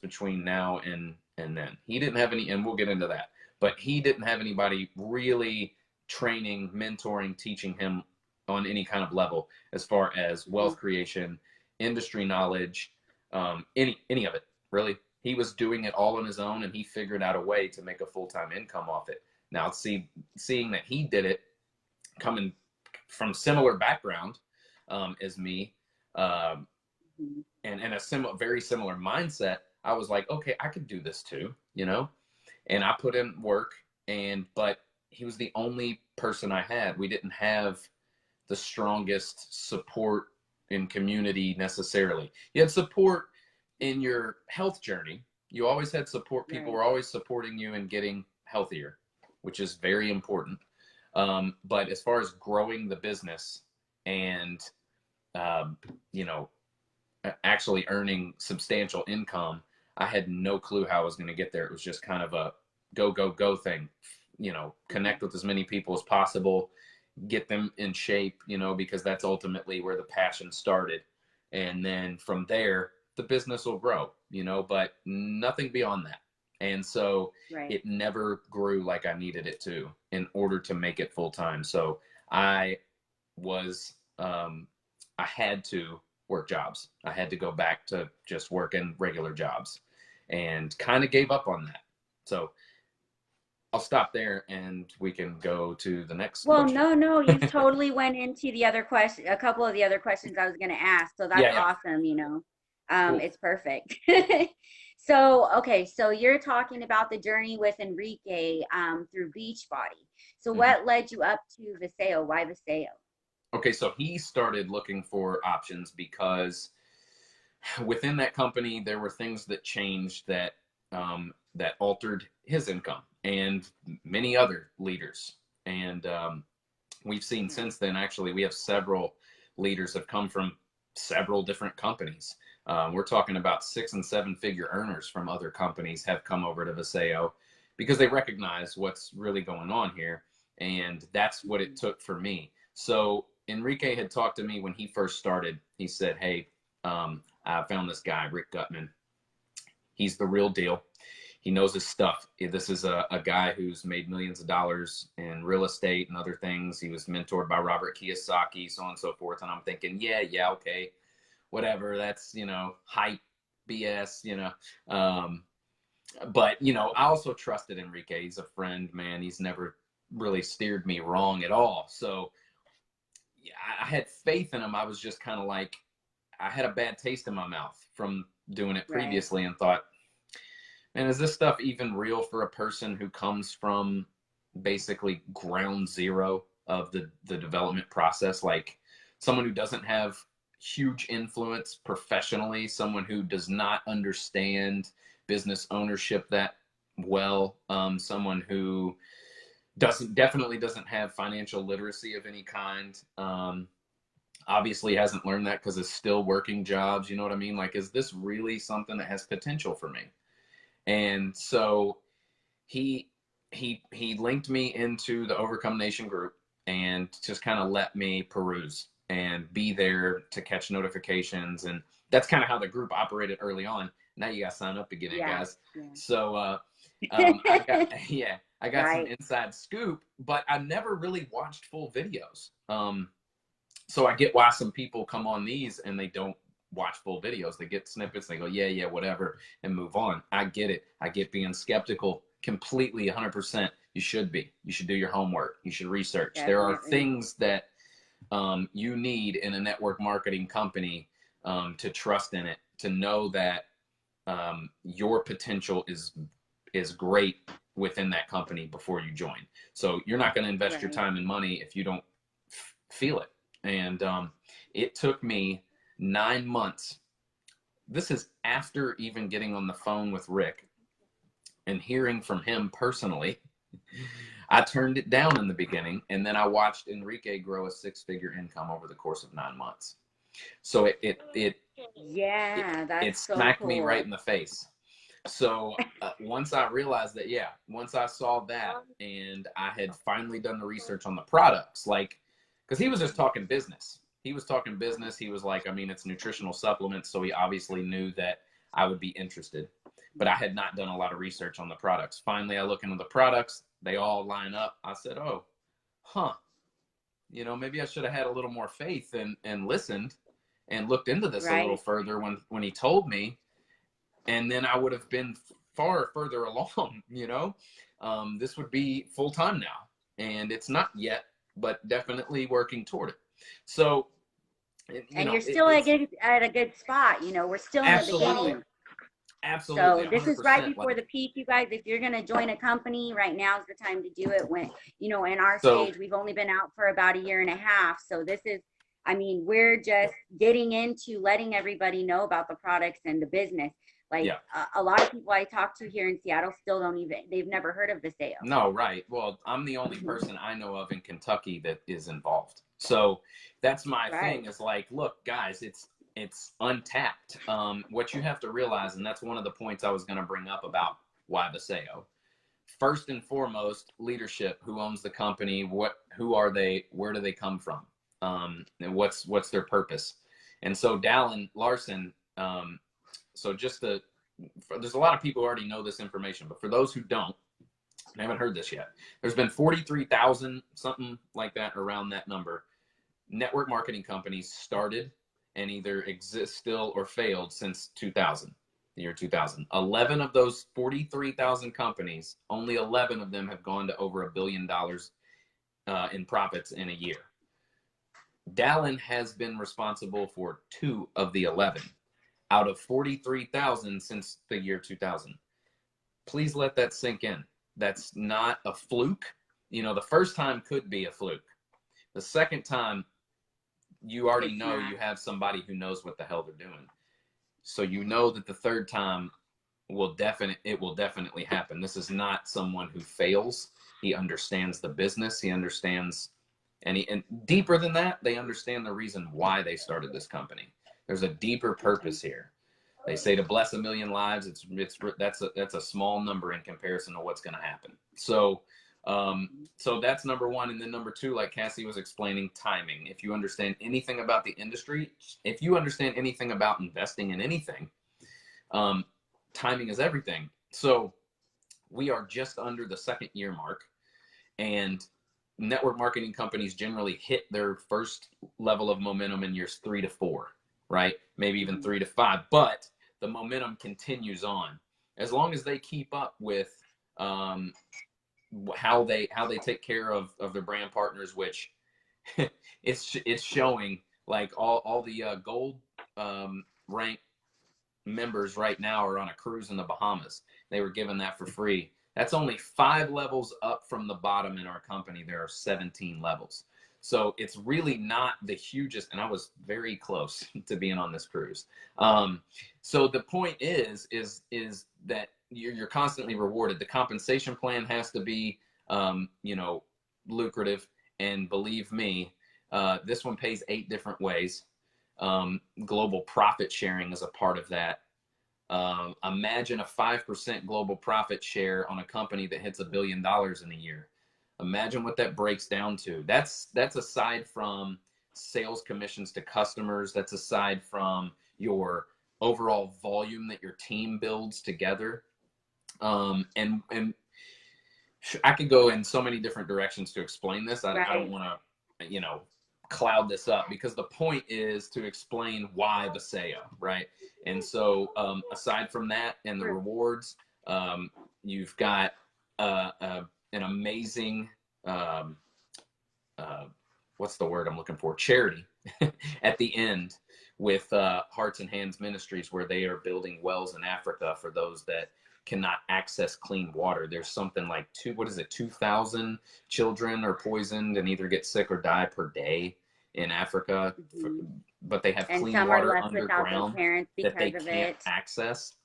between now and then. He didn't have any, and we'll get into that, but he didn't have anybody really training, mentoring, teaching him on any kind of level as far as wealth creation, industry knowledge, any of it really. He was doing it all on his own, and he figured out a way to make a full-time income off it. Now, seeing that he did it, coming from similar background as me, and a very similar mindset, I was like, okay, I could do this too, you know? And I put in work, but he was the only person I had. We didn't have the strongest support in community necessarily. You had support in your health journey. You always had support. People were always supporting you in getting healthier, which is very important. But as far as growing the business and, you know, actually earning substantial income, I had no clue how I was going to get there. It was just kind of a go, go, go thing, you know, connect with as many people as possible, get them in shape, you know, because that's ultimately where the passion started. And then from there, the business will grow, you know, but nothing beyond that. And so it never grew like I needed it to in order to make it full time. So I had to work jobs. I had to go back to just working regular jobs and kind of gave up on that. So I'll stop there and we can go to the next question. No, you've totally went into the other question, a couple of the other questions I was going to ask. So that's awesome, you know. Cool. It's perfect. So, okay, so you're talking about the journey with Enrique through Beachbody. So what led you up to Viseo? Why Viseo? Okay, so he started looking for options because within that company there were things that changed that that altered his income and many other leaders. And we've seen since then, actually, we have several leaders have come from several different companies. We're talking about 6 and 7 figure earners from other companies have come over to Viseo because they recognize what's really going on here. And that's what it took for me. So Enrique had talked to me when he first started. He said, hey, I found this guy, Rick Gutman. He's the real deal. He knows his stuff. This is a guy who's made millions of dollars in real estate and other things. He was mentored by Robert Kiyosaki, so on and so forth. And I'm thinking, yeah, okay, whatever. That's, you know, hype BS, you know. But, you know, I also trusted Enrique. He's a friend, man. He's never really steered me wrong at all. So yeah, I had faith in him. I was just kind of like, I had a bad taste in my mouth from doing it previously and thought, man, is this stuff even real for a person who comes from basically ground zero of the development process? Like someone who doesn't have huge influence professionally, someone who does not understand business ownership that well, someone who definitely doesn't have financial literacy of any kind. Obviously hasn't learned that because it's still working jobs. You know what I mean? Like, is this really something that has potential for me? And so he linked me into the Overcome Nation group and just kind of let me peruse and be there to catch notifications. And that's kind of how the group operated early on. Now you got to sign up to get in, guys. So I got some inside scoop, but I never really watched full videos. So I get why some people come on these and they don't watch full videos. They get snippets, they go, yeah, whatever, and move on. I get it. I get being skeptical completely, 100%. You should be. You should do your homework. You should research. There are things that you need in a network marketing company to trust in it, to know that your potential is great within that company before you join. So you're not going to invest your time and money if you don't feel it. And it took me 9 months. This is after even getting on the phone with Rick and hearing from him personally. I turned it down in the beginning, and then I watched Enrique grow a 6-figure income over the course of 9 months. So it smacked me right in the face. So once I realized that, once I saw that and I had finally done the research on the products, like, because he was just talking business. He was talking business. He was like, I mean, it's nutritional supplements. So he obviously knew that I would be interested. but I had not done a lot of research on the products. Finally, I look into the products. They all line up. I said, oh, huh. You know, maybe I should have had a little more faith and listened and looked into this a little Right. further when he told me. And then I would have been far further along, you know. This would be full time now. And it's not yet, but definitely working toward it. So, you And know, you're still at a good spot. You know, we're still in the absolutely, beginning. absolutely, So this is right 100%. before Like, the peak, you guys. If you're gonna join a company, right now is the time to do it. When, you know, in our so, stage, we've only been out for about a year and a half. So this is, I mean, we're just getting into letting everybody know about the products and the business. Like yeah. a lot of people I talk to here in Seattle still don't even, they've never heard of Viseo. No, right. Well, I'm the only person I know of in Kentucky that is involved. So that's my Right. thing is like, look, guys, it's untapped. What you have to realize, and that's one of the points I was going to bring up about why Viseo. First and foremost, leadership. Who owns the company? Who are they? Where do they come from? And what's their purpose? And so Dallin Larson. So there's a lot of people who already know this information, but for those who don't, I haven't heard this yet. There's been 43,000, something like that, around that number. Network marketing companies started and either exist still or failed since 2000, the year 2000. 11 of those 43,000 companies, only 11 of them have gone to over $1 billion in profits in a year. Dallin has been responsible for 2 of the 11 out of 43,000 since the year 2000. Please let that sink in. That's not a fluke. You know, the first time could be a fluke. The second time, you already It's know not. you have somebody who knows what the hell they're doing. So you know that the third time it will definitely happen. This is not someone who fails. He understands the business. He understands, and deeper than that, they understand the reason why they started this company. There's a deeper purpose here. They say to bless 1 million lives. That's a small number in comparison to what's going to happen. So, so that's number one, and then number two, like Cassie was explaining, timing. If you understand anything about the industry, if you understand anything about investing in anything, timing is everything. So we are just under the second year mark, and network marketing companies generally hit their first level of momentum in years 3 to 4, right? Maybe even 3 to 5, but the momentum continues on as long as they keep up with how they take care of their brand partners, which it's showing. Like all the gold rank members right now are on a cruise in the Bahamas. They were given that for free. That's only 5 levels up from the bottom in our company. There are 17 levels. So it's really not the hugest, and I was very close to being on this cruise. So the point is that you're constantly rewarded. The compensation plan has to be, lucrative. And believe me, this one pays 8 different ways. Global profit sharing is a part of that. Imagine a 5% global profit share on a company that hits $1 billion in a year. Imagine what that breaks down to. That's aside from sales commissions to customers. That's aside from your overall volume that your team builds together. And I could go in so many different directions to explain this. I don't Right. want to, cloud this up, because the point is to explain why Viseo, right? And so aside from that and the rewards, you've got an amazing, what's the word I'm looking for? Charity at the end with Hearts and Hands Ministries, where they are building wells in Africa for those that cannot access clean water. There's something like 2,000 children are poisoned and either get sick or die per day in Africa, Mm-hmm. but they have And clean some are water left without their underground parents that they because of can't it. access.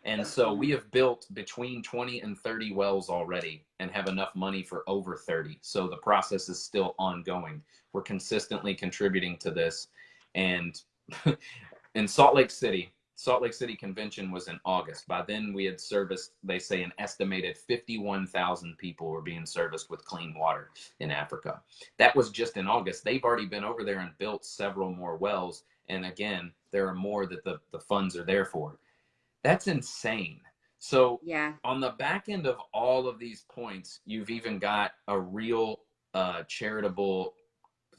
And so we have built between 20 and 30 wells already and have enough money for over 30. So the process is still ongoing. We're consistently contributing to this. And in Salt Lake City convention was in August. By then we had serviced, they say, an estimated 51,000 people were being serviced with clean water in Africa. That was just in August. They've already been over there and built several more wells. And again, there are more that the funds are there for. That's insane. So Yeah. on the back end of all of these points, you've even got a real charitable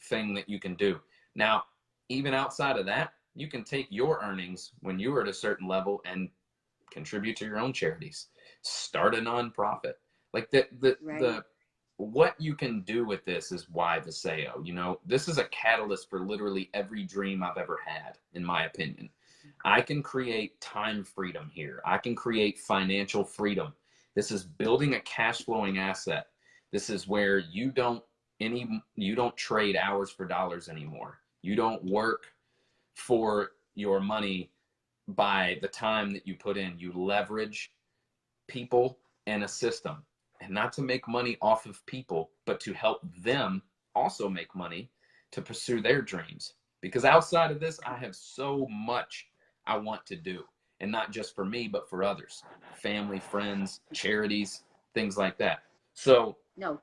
thing that you can do. Now, even outside of that, you can take your earnings when you are at a certain level and contribute to your own charities. Start a nonprofit. Like Right. the what you can do with this is why Viseo. This is a catalyst for literally every dream I've ever had, in my opinion. I can create time freedom here. I can create financial freedom. This is building a cash flowing asset. This is where you don't trade hours for dollars anymore. You don't work for your money by the time that you put in. You leverage people and a system, and not to make money off of people, but to help them also make money to pursue their dreams. Because outside of this, I have so much I want to do, and not just for me, but for others, family, friends, charities, things like that. So No.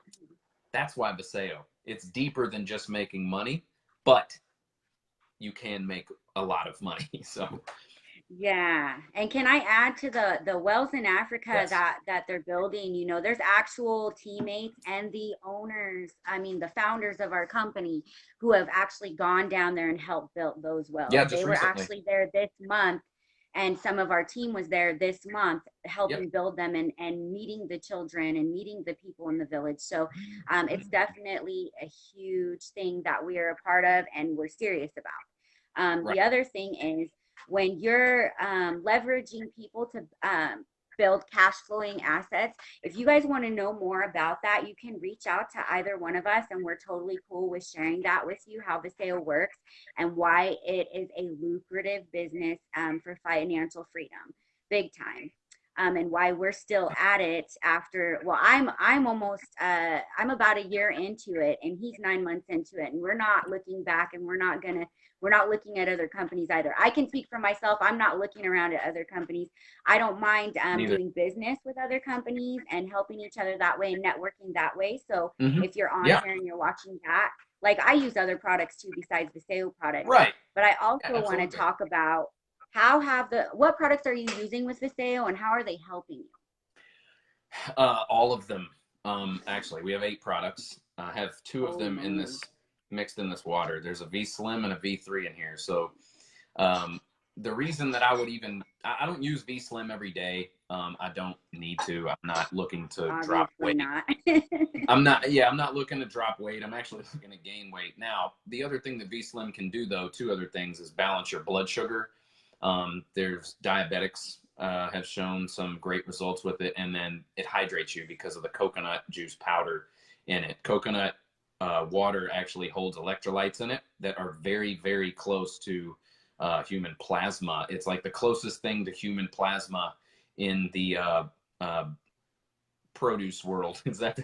that's why Viseo. It's deeper than just making money, but you can make a lot of money. So Yeah. And can I add to the wells in Africa yes, that they're building, there's actual teammates and the owners, I mean the founders of our company who have actually gone down there and helped build those yeah, wells. just They were recently. actually there this month, and some of our team was there this month Yep. helping build them and meeting the children and meeting the people in the village. So it's definitely a huge thing that we are a part of and we're serious about. Right. The other thing is when you're leveraging people to build cash flowing assets. If you guys want to know more about that, you can reach out to either one of us, and we're totally cool with sharing that with you, how the sale works and why it is a lucrative business for financial freedom, big time. And why we're still at it after, well, I'm almost I'm about a year into it and he's 9 months into it, and we're not looking back, and we're not looking at other companies either. I can speak for myself. I'm not looking around at other companies. I don't mind Neither. doing business with other companies and helping each other that way and networking that way. So if you're on Yeah. here and you're watching that, like I use other products too besides the sale products, Right. but I Yeah, also want to absolutely. talk about what products are you using with Viseo and how are they helping you? All of them. Actually, we have 8 products. I have two of them in Holy. this mixed in this water. There's a V Slim and a V3 in here. So um, the reason that I don't use V Slim every day. I don't need to. I'm not looking to drop Obviously weight. not. I'm not looking to drop weight. I'm actually looking to gain weight. Now, the other thing that V Slim can do, though, two other things, is balance your blood sugar. There's diabetics have shown some great results with it, and then it hydrates you because of the coconut juice powder in it. Coconut water actually holds electrolytes in it that are very, very close to human plasma. It's like the closest thing to human plasma in the uh, produce world. Is that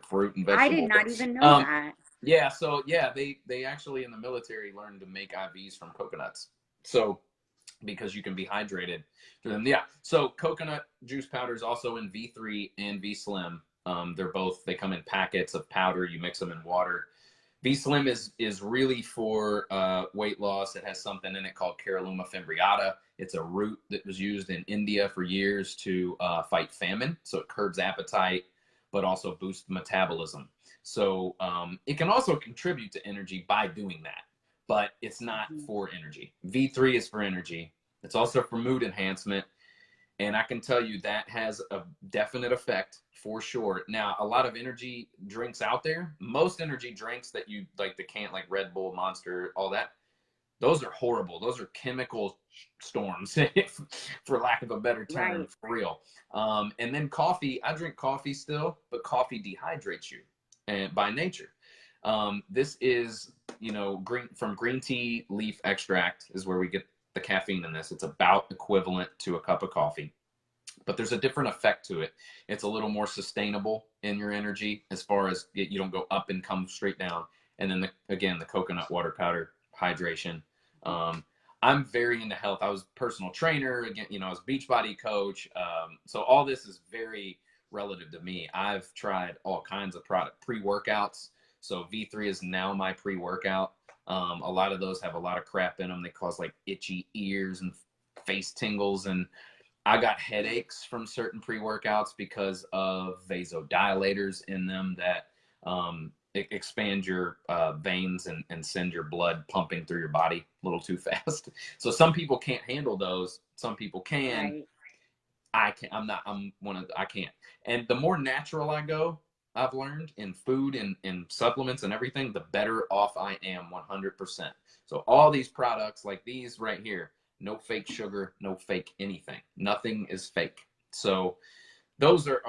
fruit and I did vegetable? not even know Um, that. yeah, so yeah, they actually in the military learned to make IVs from coconuts. So because you can be hydrated through them. Yeah. So coconut juice powder is also in V3 and V Slim. They come in packets of powder. You mix them in water. V Slim is really for weight loss. It has something in it called Caralluma fimbriata. It's a root that was used in India for years to fight famine. So it curbs appetite, but also boosts metabolism. So it can also contribute to energy by doing that, but it's not Mhm. for energy. V3 is for energy. It's also for mood enhancement. And I can tell you that has a definite effect for sure. Now, a lot of energy drinks out there, most energy drinks that you like, the can like Red Bull, Monster, all that, those are horrible. Those are chemical storms, for lack of a better term, Right. for real. And then coffee, I drink coffee still, but coffee dehydrates you, and by nature. This is, green tea leaf extract is where we get the caffeine in this. It's about equivalent to a cup of coffee, but there's a different effect to it. It's a little more sustainable in your energy as far as you don't go up and come straight down. And then again, the coconut water powder hydration. Um, I'm very into health. I was a personal trainer again. I was a beach body coach. So all this is very relative to me. I've tried all kinds of product pre-workouts. So V3 is now my pre-workout. A lot of those have a lot of crap in them. They cause like itchy ears and face tingles, and I got headaches from certain pre-workouts because of vasodilators in them that expand your veins and send your blood pumping through your body a little too fast. So some people can't handle those. Some people can. Right. I can. I'm not. I'm one of. I can't. And the more natural I go, I've learned in food and in supplements and everything, the better off I am 100%. So all these products like these right here, no fake sugar, no fake anything. Nothing is fake. So those are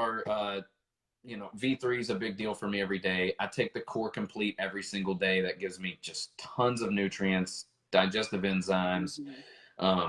V3 is a big deal for me every day. I take the Core Complete every single day. That gives me just tons of nutrients, digestive enzymes. Hmm. Um,